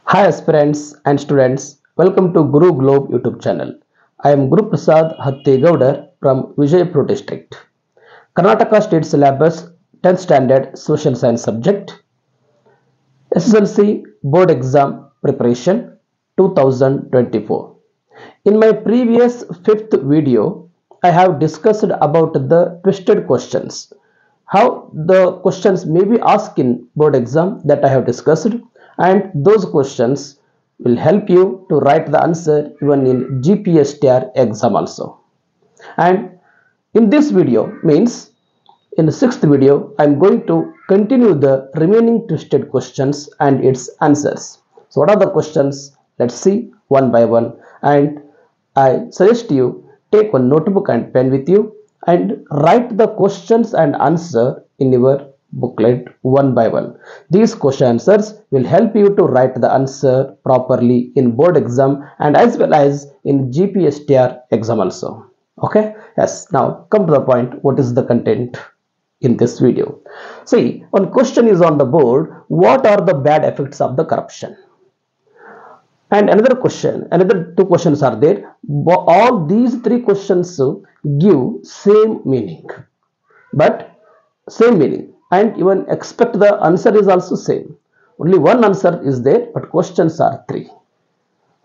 Hi aspirants and students, welcome to Guru Globe YouTube channel. I am Guru Prasad Hattegaudar from Vijaypur district. Karnataka State Syllabus 10th Standard Social Science subject, SSLC Board Exam Preparation 2024. In my previous 5th video, I have discussed about the twisted questions, how the questions may be asked in board exam that I have discussed, and those questions will help you to write the answer even in GPSTR exam also. And in this video means in the 6th video, I am going to continue the remaining twisted questions and its answers. So what are the questions? Let's see one by one, and I suggest you take one notebook and pen with you and write the questions and answer in your booklet one by one. These question answers will help you to write the answer properly in board exam and as well as in GPSTR exam also. Okay, yes, now come to the point. What is the content in this video? See, one question is on the board: what are the bad effects of the corruption? And another question, another two questions are there. All these three questions give same meaning, but same meaning, and even expect the answer is also same. Only one answer is there, but questions are three.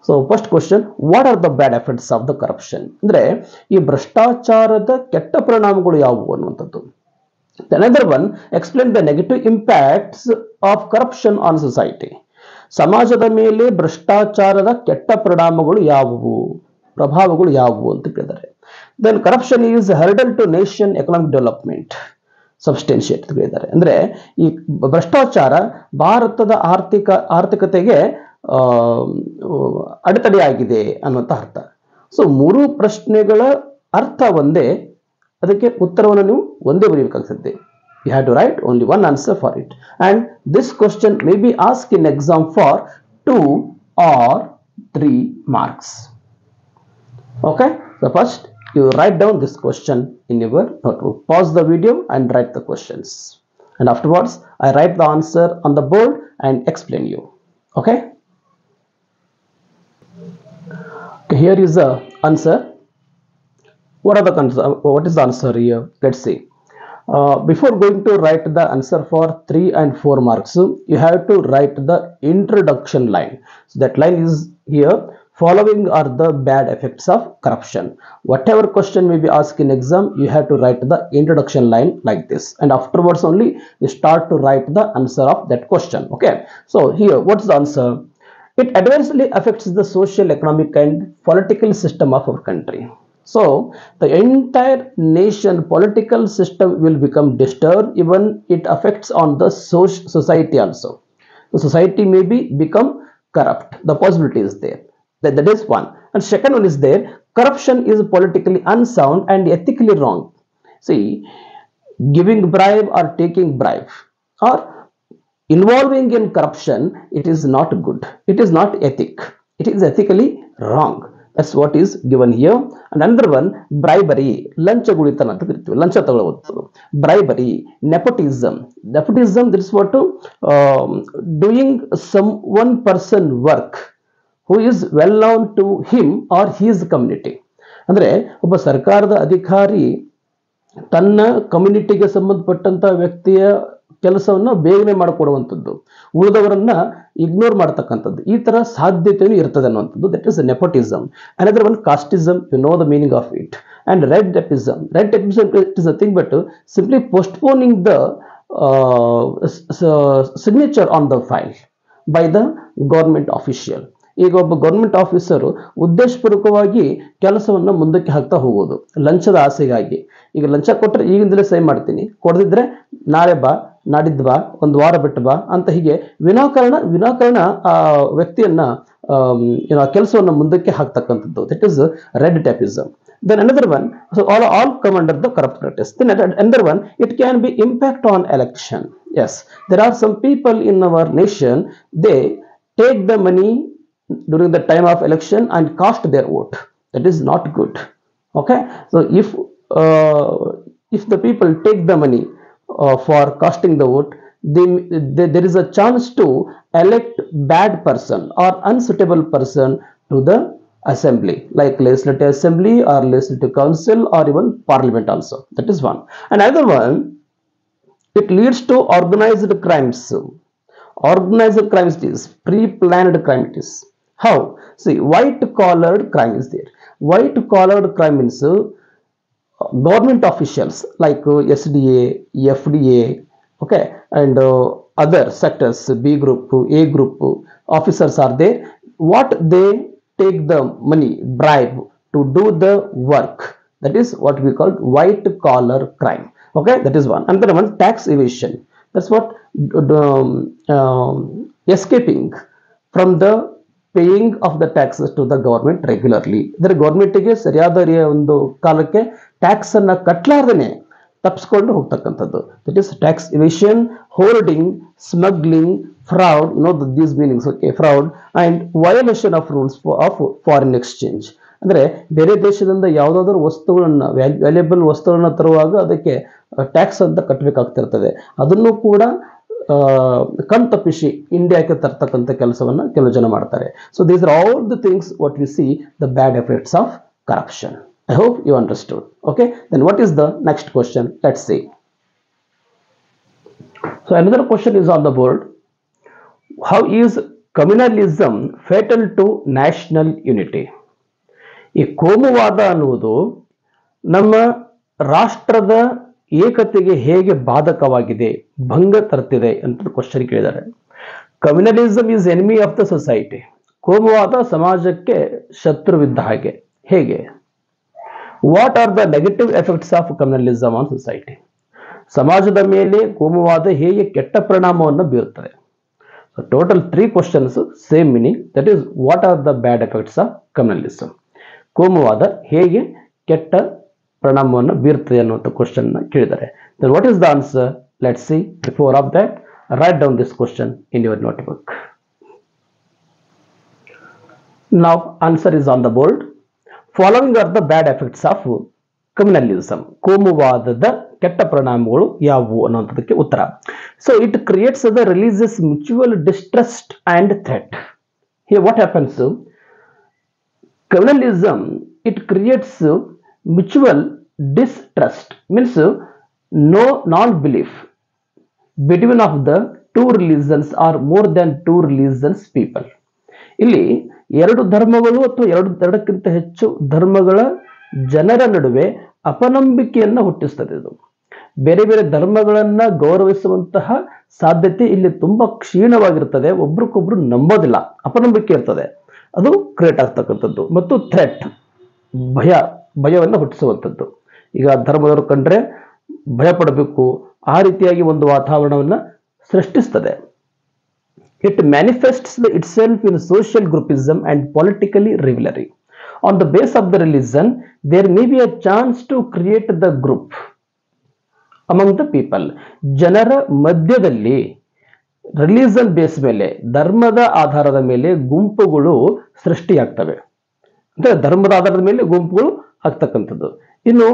So first question, what are the bad effects of the corruption? ಅಂದ್ರೆ ಈ ಭ್ರಷ್ಟಾಚಾರದ ಕೆಟ್ಟ ಪರಿಣಾಮಗಳು ಯಾವುವು ಅನ್ನುವಂಥದ್ದು. Another one, explain the negative impacts of corruption on society. ಸಮಾಜದ ಮೇಲೆ ಭ್ರಷ್ಟಾಚಾರದ ಕೆಟ್ಟ ಪರಿಣಾಮಗಳು ಯಾವುವು, ಪ್ರಭಾವಗಳು ಯಾವುವು ಅಂತ ಕೇಳಿದ್ದಾರೆ. Then corruption is hurdle to nation economic development substantiate ಅಂತ ಹೇಳಿದ್ದಾರೆ. ಅಂದ್ರೆ ಈ ಭ್ರಷ್ಟಾಚಾರ ಭಾರತದ ಆರ್ಥಿಕತೆಗೆ ಅಡೆತಡೆಯಾಗಿದೆ ಅನ್ನುವಂಥ ಅರ್ಥ. ಸೊ ಮೂರು ಪ್ರಶ್ನೆಗಳ ಅರ್ಥ ಒಂದೇ, ಅದಕ್ಕೆ ಉತ್ತರವನ್ನು ನೀವು ಒಂದೇ ಬರೀಬೇಕಾಗ್ತದೆ. You have to write only one answer for it, and this question may be asked in exam for 2 or 3 marks. Okay, so first you write down this question in your notebook. Pause the video and write the questions, and afterwards I write the answer on the board and explain you. Okay, here is the answer. What is the answer here? Let's see. Before going to write the answer for 3 and 4 marks, you have to write the introduction line. So that line is here: following are the bad effects of corruption. Whatever question may be asked in exam, you have to write the introduction line like this, and afterwards only you start to write the answer of that question. Okay, so here what's the answer? It adversely affects the social, economic and political system of our country. So the entire nation political system will become disturbed. Even it affects on the society also. The society may become corrupt. The possibility is there. That is one. And second one is there: corruption is politically unsound and ethically wrong. See, giving bribe or taking bribe or involving in corruption, it is not good. It is not ethic. It is ethically wrong. That's what is given here. And another one, bribery, ಲಂಚಗುಳಿತನ ಅಂತ ಕರಿತೀವಿ, ಲಂಚ ತಗೊಳ್ಳುವುದು. Bribery, nepotism. Nepotism, that is what doing some one person work who is well known to him or his community. ಅಂದ್ರೆ ಒಬ್ಬ ಸರ್ಕಾರದ ಅಧಿಕಾರಿ ತನ್ನ ಕಮ್ಯುನಿಟಿಗೆ ಸಂಬಂಧಪಟ್ಟಂತ ವ್ಯಕ್ತಿಯ ಕೆಲಸವನ್ನ ಬೇಗನೆ ಮಾಡಿಕೊಡುವಂಥದ್ದು, ಉಳಿದವರನ್ನ ಇಗ್ನೋರ್ ಮಾಡ್ತಕ್ಕಂಥದ್ದು, ಈ ತರ ಸಾಧ್ಯತೆಯೂ ಇರ್ತದೆ ಅನ್ನುವಂಥದ್ದು. That is nepotism. Another one, casteism. You know the meaning of it. And red tapism. Red tapism it is nothing but simply postponing the signature on the file by the government official. ಈಗ ಒಬ್ಬ government officer ಉದ್ದೇಶಪೂರ್ವಕವಾಗಿ ಕೆಲಸವನ್ನ ಮುಂದಕ್ಕೆ ಹಾಕ್ತಾ ಹೋಗೋದು ಲಂಚದ ಆಸೆಗಾಗಿ. ಈಗ ಲಂಚ ಕೊಟ್ಟರೆ ಈಗಿಂದಲೇ ಸಹಿ ಮಾಡ್ತೀನಿ, ಕೊಡದಿದ್ರೆ ನಾಳೆ ಬಾ, ನಾಡಿದ್ದು ಬಾ, ಒಂದು ವಾರ ಬಿಟ್ಟು ಬಾ ಅಂತ ಹೀಗೆ ವಿನಾಕಾರಣ ಆ ವ್ಯಕ್ತಿಯನ್ನ ಕೆಲಸವನ್ನ ಮುಂದಕ್ಕೆ ಹಾಕ್ತಕ್ಕಂಥದ್ದು. That is red tapism. Then another one, so all come under the corrupt practice. Then another one, it can be impact on election. Yes, there are some people in our nation, they take the money during the time of election and cast their vote. That is not good. Okay, so if the people take the money for casting the vote, there is a chance to elect bad person or unsuitable person to the assembly, like legislative assembly or legislative council or even parliament also. That is one. Another one, it leads to organized crimes. Organized crimes is pre-planned crime it is. How? See, white collared crime is there. White collared crime means government officials like SDA, FDA, okay, and other sectors, B group, A group officers are there. What they take the money, bribe to do the work. That is what we call white collar crime. Okay, that is one. Another one, tax evasion. That's what escaping from the paying of the taxes to the government regularly. ಇದರ ಗವರ್ಮೆಂಟ್ಗೆ ಸರಿಯಾದ ಒಂದು ಕಾಲಕ್ಕೆ tax ಅನ್ನ ಕಟ್ಟಲಾರ್ದೇನೆ ತಪ್ಪಿಸ್ಕೊಂಡು ಹೋಗ್ತಕ್ಕಂಥದ್ದು. That is tax evasion, hoarding, smuggling, fraud, these meanings. Okay, fraud and violation of rules of foreign exchange. ಅಂದ್ರೆ ಬೇರೆ ದೇಶದಿಂದ ಯಾವುದಾದ್ರೂ ವಸ್ತುಗಳನ್ನ, ವ್ಯಾಲ್ಯೂಬಲ್ ವಸ್ತುಗಳನ್ನ ತರುವಾಗ ಅದಕ್ಕೆ ಟ್ಯಾಕ್ಸ್ ಅಂತ ಕಟ್ಟಬೇಕಾಗ್ತಿರ್ತದೆ. ಅದನ್ನು ಕೂಡ ಕಣ್ತಪ್ಪಿಸಿ ಇಂಡಿಯಾಕ್ಕೆ ತರ್ತಕ್ಕಂಥ ಕೆಲಸವನ್ನ ಕೆಲವು ಜನ ಮಾಡ್ತಾರೆ. So these are all the things what we C the bad effects of corruption. I hope you understood. Okay, then what is the next question? Let's see. So another question is on the board. How is communalism fatal to national unity? ಈ ಕೋಮುವಾದ ಅನ್ನುವುದು ನಮ್ಮ ರಾಷ್ಟ್ರದ ಏಕತೆಗೆ ಹೇಗೆ ಬಾಧಕವಾಗಿದೆ, ಭಂಗ ತರ್ತಿದೆ ಅಂತ question ಕೇಳಿದ್ದಾರೆ. Communalism is enemy of the society. ಕೋಮುವಾದ ಸಮಾಜಕ್ಕೆ ಶತ್ರುವಿದ್ದ ಹಾಗೆ. ಹೇಗೆ? What are the negative effects of communalism on society? ಸಮಾಜದ ಮೇಲೆ ಕೋಮುವಾದ ಹೇಗೆ ಕೆಟ್ಟ ಪರಿಣಾಮವನ್ನು ಬೀರುತ್ತದೆ? Total 3 questions, same meaning. That is what are the bad effects of communalism? ಕೋಮುವಾದ ಹೇಗೆ ಕೆಟ್ಟ ಪರಿಣಾಮವನ್ನು ಬೀರುತ್ತದೆ ಅನ್ನುವಂಥ ಕ್ವಶನ್ ಕೇಳಿದ್ದಾರೆ. Then what is the answer? Let's see. Before of that, write down this question in your notebook. Now answer is on the board. Following are the bad effects of communalism. ಕೋಮುವಾದದ ಕೆಟ್ಟ ಪರಿಣಾಮಗಳು ಯಾವುವು ಅನ್ನುವಂಥದ್ದಕ್ಕೆ ಉತ್ತರ. So it creates the religious mutual distrust and threat. Here what happens? Communalism, it creates mutual distrust, means no non-belief between of the two religions or more than two religions people. ಇಲ್ಲಿ ಎರಡು ಧರ್ಮಗಳು ಅಥವಾ ಎರಡಕ್ಕಿಂತ ಹೆಚ್ಚು ಧರ್ಮಗಳ ಜನರ ನಡುವೆ ಅಪನಂಬಿಕೆಯನ್ನು ಹುಟ್ಟಿಸ್ತದೆ. ಇದು ಬೇರೆ ಬೇರೆ ಧರ್ಮಗಳನ್ನ ಗೌರವಿಸುವಂತಹ ಸಾಧ್ಯತೆ ಇಲ್ಲಿ ತುಂಬಾ ಕ್ಷೀಣವಾಗಿರ್ತದೆ. ಒಬ್ರಿಗೊಬ್ರು ನಂಬೋದಿಲ್ಲ, ಅಪನಂಬಿಕೆ ಇರ್ತದೆ. ಅದು ಕ್ರಿಯೇಟ್ ಆಗ್ತಕ್ಕಂಥದ್ದು. ಮತ್ತು ಥ್ರೆಟ್, ಭಯವನ್ನು ಹುಟ್ಟಿಸುವಂಥದ್ದು. ಈಗ ಧರ್ಮದವರು ಕಂಡ್ರೆ ಭಯ ಪಡಬೇಕು, ಆ ರೀತಿಯಾಗಿ ಒಂದು ವಾತಾವರಣವನ್ನ ಸೃಷ್ಟಿಸ್ತದೆ. It manifests itself in social groupism and politically rivalry. On the base of the religion, there may be a chance to create the group among the people. ಜನರ ಮಧ್ಯದಲ್ಲಿ ರಿಲಿಜನ್ ಬೇಸ್ ಮೇಲೆ, ಧರ್ಮದ ಆಧಾರದ ಮೇಲೆ ಗುಂಪುಗಳು ಸೃಷ್ಟಿಯಾಗ್ತವೆ. ಅಂದ್ರೆ ಧರ್ಮದ ಆಧಾರದ ಮೇಲೆ ಗುಂಪುಗಳು ಆಗ್ತಕ್ಕಂಥದ್ದು. ಇನ್ನು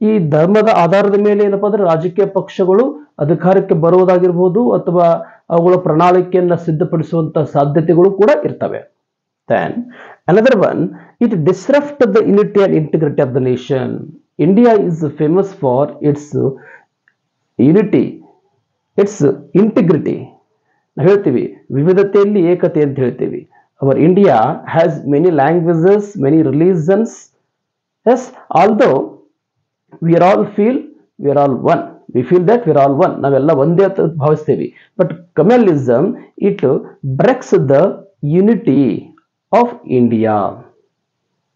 ಈ ಧರ್ಮದ ಆಧಾರದ ಮೇಲೆ ಏನಪ್ಪಾ ಅಂದ್ರೆ ರಾಜಕೀಯ ಪಕ್ಷಗಳು ಅಧಿಕಾರಕ್ಕೆ ಬರುವುದಾಗಿರ್ಬೋದು ಅಥವಾ ಅವುಗಳ ಪ್ರಣಾಳಿಕೆಯನ್ನ ಸಿದ್ಧಪಡಿಸುವಂತಹ ಸಾಧ್ಯತೆಗಳು ಕೂಡ ಇರ್ತವೆ. Then another one, it disrupts the unity and integrity of the nation. India is famous for its unity, its integrity. ನಾವು ಹೇಳ್ತೀವಿ ವಿವಿಧತೆಯಲ್ಲಿ ಏಕತೆ ಅಂತ ಹೇಳ್ತೀವಿ. Our India has many languages, many religions. Yes, although we all feel we are all one. We feel that we are all one. ನಾವೆಲ್ಲ ಒಂದೇ ಅಂತ ಭಾವಿಸ್ತೇವೆ. But communalism, it breaks the unity of India.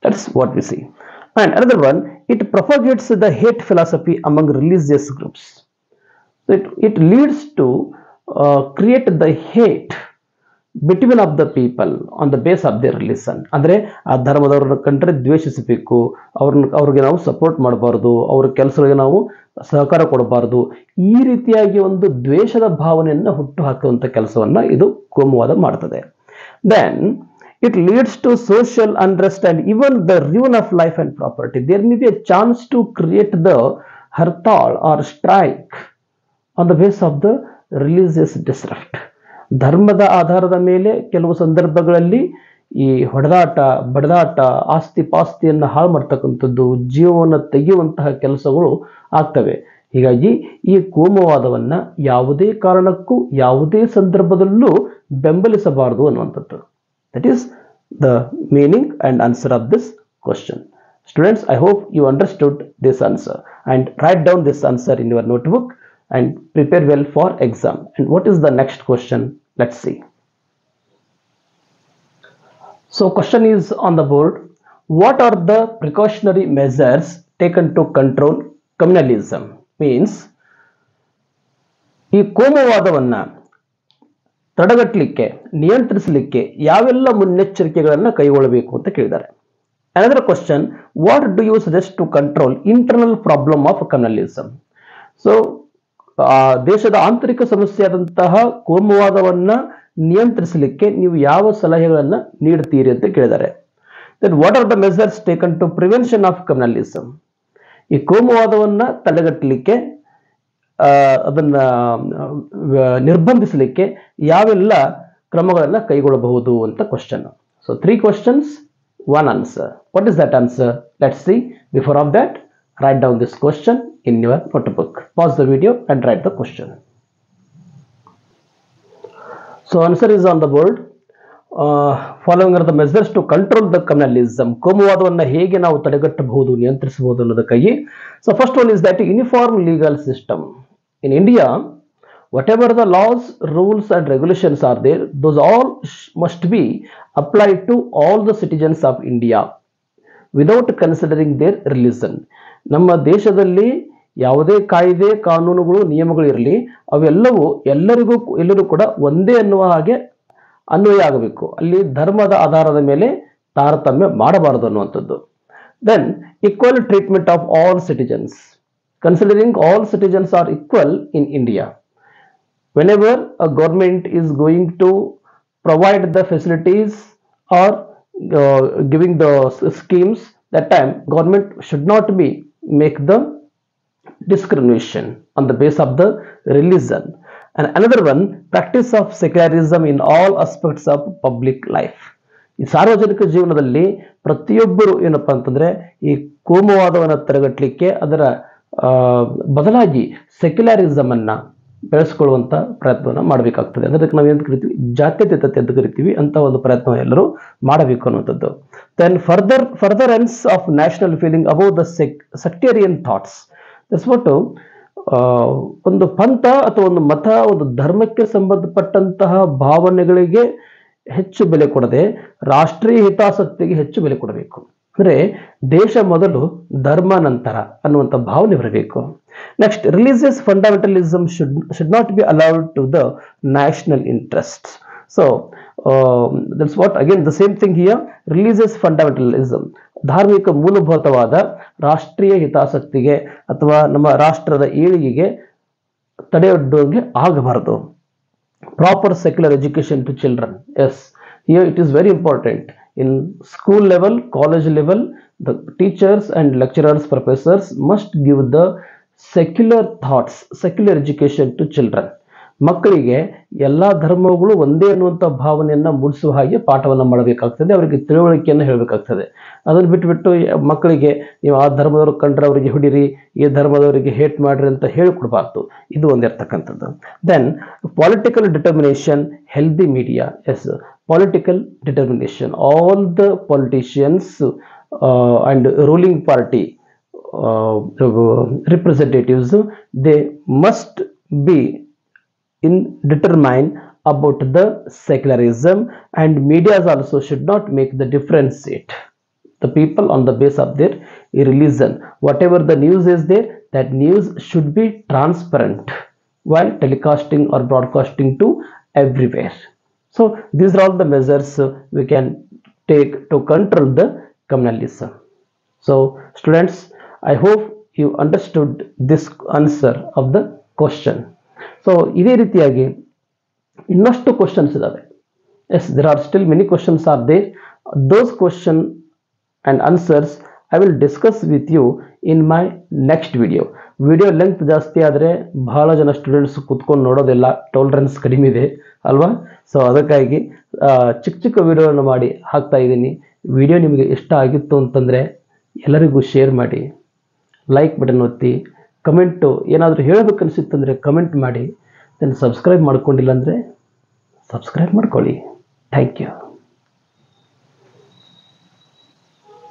That's what we see. And another one, it propagates the hate philosophy among religious groups. So it leads to create the hate between of the people on the base of their religion. ಅಂದ್ರೆ ಆ ಧರ್ಮದವ್ರನ್ನ ಕಂಡ್ರೆ ದ್ವೇಷಿಸಬೇಕು, ಅವ್ರಿಗೆ ನಾವು support ಮಾಡಬಾರ್ದು, ಅವ್ರ ಕೆಲಸಗಳಿಗೆ ನಾವು ಸಹಕಾರ ಕೊಡಬಾರದು, ಈ ರೀತಿಯಾಗಿ ಒಂದು ದ್ವೇಷದ ಭಾವನೆಯನ್ನ ಹುಟ್ಟು ಹಾಕುವಂತ ಕೆಲಸವನ್ನ ಇದು ಕೋಮುವಾದ ಮಾಡ್ತದೆ. Then it leads to social unrest and even the ruin of life and property. There may be a chance to create the hartal or strike on the base of the religious disrupt. ಧರ್ಮದ ಆಧಾರದ ಮೇಲೆ ಕೆಲವು ಸಂದರ್ಭಗಳಲ್ಲಿ ಈ ಹೊಡೆದಾಟ, ಬಡದಾಟ, ಆಸ್ತಿ ಪಾಸ್ತಿಯನ್ನು ಹಾಳು ಮಾಡ್ತಕ್ಕಂಥದ್ದು, ಜೀವವನ್ನು ತೆಗೆಯುವಂತಹ ಕೆಲಸಗಳು ಆಗ್ತವೆ. ಹೀಗಾಗಿ ಈ ಕೋಮುವಾದವನ್ನು ಯಾವುದೇ ಕಾರಣಕ್ಕೂ ಯಾವುದೇ ಸಂದರ್ಭದಲ್ಲೂ ಬೆಂಬಲಿಸಬಾರದು ಅನ್ನುವಂಥದ್ದು. That is the meaning and answer of this question. Students, I hope you understood this answer and write down this answer in your notebook and prepare well for exam. And what is the next question? Let's see. So question is on the board. What are the precautionary measures taken to control communalism? Means ಈ ಕೋಮುವಾದವನ್ನ ತಡೆಗಟ್ಟಲಿಕ್ಕೆ, ನಿಯಂತ್ರಿಸಲಿಕ್ಕೆ ಯಾವೆಲ್ಲ ಮುನ್ನೆಚ್ಚರಿಕೆಗಳನ್ನು ಕೈಗೊಳ್ಳಬೇಕು ಅಂತ ಕೇಳಿದ್ದಾರೆ. Another question, what do you suggest to control internal problem of communalism? So ದೇಶದ ಆಂತರಿಕ ಸಮಸ್ಯೆಯಾದಂತಹ ಕೋಮುವಾದವನ್ನ ನಿಯಂತ್ರಿಸಲಿಕ್ಕೆ ನೀವು ಯಾವ ಸಲಹೆಗಳನ್ನು ನೀಡ್ತೀರಿ ಅಂತ ಕೇಳಿದ್ದಾರೆ. Then what are the measures taken to prevention of communalism? ಈ ಕೋಮುವಾದವನ್ನ ತಡೆಗಟ್ಟಲಿಕ್ಕೆ, ಅದನ್ನ ನಿರ್ಬಂಧಿಸಲಿಕ್ಕೆ ಯಾವೆಲ್ಲ ಕ್ರಮಗಳನ್ನು ಕೈಗೊಳ್ಳಬಹುದು ಅಂತ question. So 3 questions, 1 answer. What is that answer? Let's see. Before of that, write down this question in your notebook. Pause the video and write the question. So answer is on the board. Following are the measures to control the communalism. ಕೋಮುವಾದವನ್ನು ಹೇಗೆ ನಾವು ತಡೆಗಟ್ಟಬಹುದು, ನಿಯಂತ್ರಿಸಬಹುದು ಅನ್ನೋದಕ್ಕಾಗಿ. So first one is that uniform legal system. In India, whatever the laws, rules and regulations are there, those all must be applied to all the citizens of India without considering their religion. ನಮ್ಮ ದೇಶದಲ್ಲಿ ಯಾವುದೇ ಕಾಯ್ದೆ, ಕಾನೂನುಗಳು, ನಿಯಮಗಳು ಇರಲಿ, ಅವೆಲ್ಲವೂ ಎಲ್ಲರೂ ಕೂಡ ಒಂದೇ ಅನ್ನುವ ಹಾಗೆ ಅನ್ವಯ ಆಗಬೇಕು. ಅಲ್ಲಿ ಧರ್ಮದ ಆಧಾರದ ಮೇಲೆ ತಾರತಮ್ಯ ಮಾಡಬಾರದು ಅನ್ನುವಂಥದ್ದು. Then equal treatment of all citizens. Considering all citizens are equal in India. Whenever a government is going to provide the facilities or giving the schemes, that time government should not be make the discrimination on the basis of the religion. And another one, practice of secularism in all aspects of public life. ಈ ಸಾರ್ವಜನಿಕ ಜೀವನದಲ್ಲಿ ಪ್ರತಿಯೊಬ್ಬರು ಏನಪ್ಪಾ ಅಂತಂದ್ರೆ ಈ ಕೋಮುವಾದವನ್ನು ತಡೆಗಟ್ಟಲಿಕ್ಕೆ ಅದರ ಬದಲಾಗಿ ಸೆಕ್ಯುಲರಿಸಮ್ ಅನ್ನ ಬೆಳೆಸ್ಕೊಳ್ಳುವಂತ ಪ್ರಯತ್ನವನ್ನು ಮಾಡಬೇಕಾಗ್ತದೆ. ಅದಕ್ಕೆ ನಾವು ಏನು ಕರಿತೀವಿ, ಜಾತ್ಯತೀತತೆ ಅಂತ ಕರಿತೀವಿ. ಅಂತ ಒಂದು ಪ್ರಯತ್ನ ಎಲ್ಲರೂ ಮಾಡಬೇಕು ಅನ್ನುವಂಥದ್ದು. Then furtherance of national feeling above the sectarian thoughts. That's what, ಒಂದು ಪಂಥ ಅಥವಾ ಒಂದು ಮತ, ಒಂದು ಧರ್ಮಕ್ಕೆ ಸಂಬಂಧಪಟ್ಟಂತಹ ಭಾವನೆಗಳಿಗೆ ಹೆಚ್ಚು ಬೆಲೆ ಕೊಡದೆ ರಾಷ್ಟ್ರೀಯ ಹಿತಾಸಕ್ತಿಗೆ ಹೆಚ್ಚು ಬೆಲೆ ಕೊಡಬೇಕು. ಅಂದ್ರೆ ದೇಶ ಮೊದಲು, ಧರ್ಮ ನಂತರ ಅನ್ನುವಂಥ ಭಾವನೆ ಬರಬೇಕು. Next, religious fundamentalism should not be allowed to the national interests. So that's what, again the same thing here, religious fundamentalism, ಧಾರ್ಮಿಕ ಮೂಲಭೂತವಾದ ರಾಷ್ಟ್ರೀಯ ಹಿತಾಸಕ್ತಿಗೆ ಅಥವಾ ನಮ್ಮ ರಾಷ್ಟ್ರದ ಏಳಿಗೆಗೆ ತಡೆಯೊಡ್ಡೋಂಗೆ ಆಗಬಾರದು. Proper secular education to children. Yes, here it is very important. In school level, college level, the teachers and lecturers, professors must give the secular thoughts, secular education to children. ಮಕ್ಕಳಿಗೆ ಎಲ್ಲಾ ಧರ್ಮಗಳು ಒಂದೇ ಅನ್ನುವಂಥ ಭಾವನೆಯನ್ನ ಮೂಡಿಸುವ ಹಾಗೆ ಪಾಠವನ್ನು ಮಾಡಬೇಕಾಗ್ತದೆ, ಅವರಿಗೆ ತಿಳುವಳಿಕೆಯನ್ನು ಹೇಳಬೇಕಾಗ್ತದೆ. ಅದನ್ನು ಬಿಟ್ಟು ಮಕ್ಕಳಿಗೆ ನೀವು ಆ ಧರ್ಮದವರು ಕಂಡ್ರೆ ಅವರಿಗೆ ಹೊಡಿರಿ, ಈ ಧರ್ಮದವರಿಗೆ ಹೇಟ್ ಮಾಡ್ರಿ ಅಂತ ಹೇಳಿಕೊಡ್ಬಾರ್ದು. ಇದು ಒಂದಿರ್ತಕ್ಕಂಥದ್ದು. Then political determination, healthy media. Yes, political determination. All the politicians and ruling party representatives, they must be determined about the secularism, and medias also should not make the differentiate the people on the basis of their religion. Whatever the news is there, that news should be transparent while telecasting or broadcasting to everywhere. So these are all the measures we can take to control the communalism. So students, I hope you understood this answer of the question. So ಇದೇ ರೀತಿಯಾಗಿ ಇನ್ನಷ್ಟು questions ಇದಾವೆ. Yes, there are still many questions are there. Those question and answers I will discuss with you in my next video. Video length ಜಾಸ್ತಿ ಆದರೆ ಬಹಳ ಜನ students ಕುತ್ಕೊಂಡು ನೋಡೋದಿಲ್ಲ, ಟಾಲರೆನ್ಸ್ ಕಡಿಮೆ ಇದೆ ಅಲ್ವಾ. ಸೊ ಅದಕ್ಕಾಗಿ ಚಿಕ್ಕ ಚಿಕ್ಕ ವಿಡಿಯೋವನ್ನು ಮಾಡಿ ಹಾಕ್ತಾ ಇದ್ದೀನಿ. ವಿಡಿಯೋ ನಿಮಗೆ ಇಷ್ಟ ಆಗಿತ್ತು ಅಂತಂದರೆ ಎಲ್ಲರಿಗೂ ಶೇರ್ ಮಾಡಿ, ಲೈಕ್ ಬಟನ್ ಒತ್ತಿ, ಕಮೆಂಟು ಏನಾದರೂ ಹೇಳಬೇಕನ್ಸಿತ್ತಂದರೆ ಕಮೆಂಟ್ ಮಾಡಿ, ದೆನ್ ಸಬ್ಸ್ಕ್ರೈಬ್ ಮಾಡ್ಕೊಂಡಿಲ್ಲ ಅಂದರೆ ಸಬ್ಸ್ಕ್ರೈಬ್ ಮಾಡ್ಕೊಳ್ಳಿ. Thank you.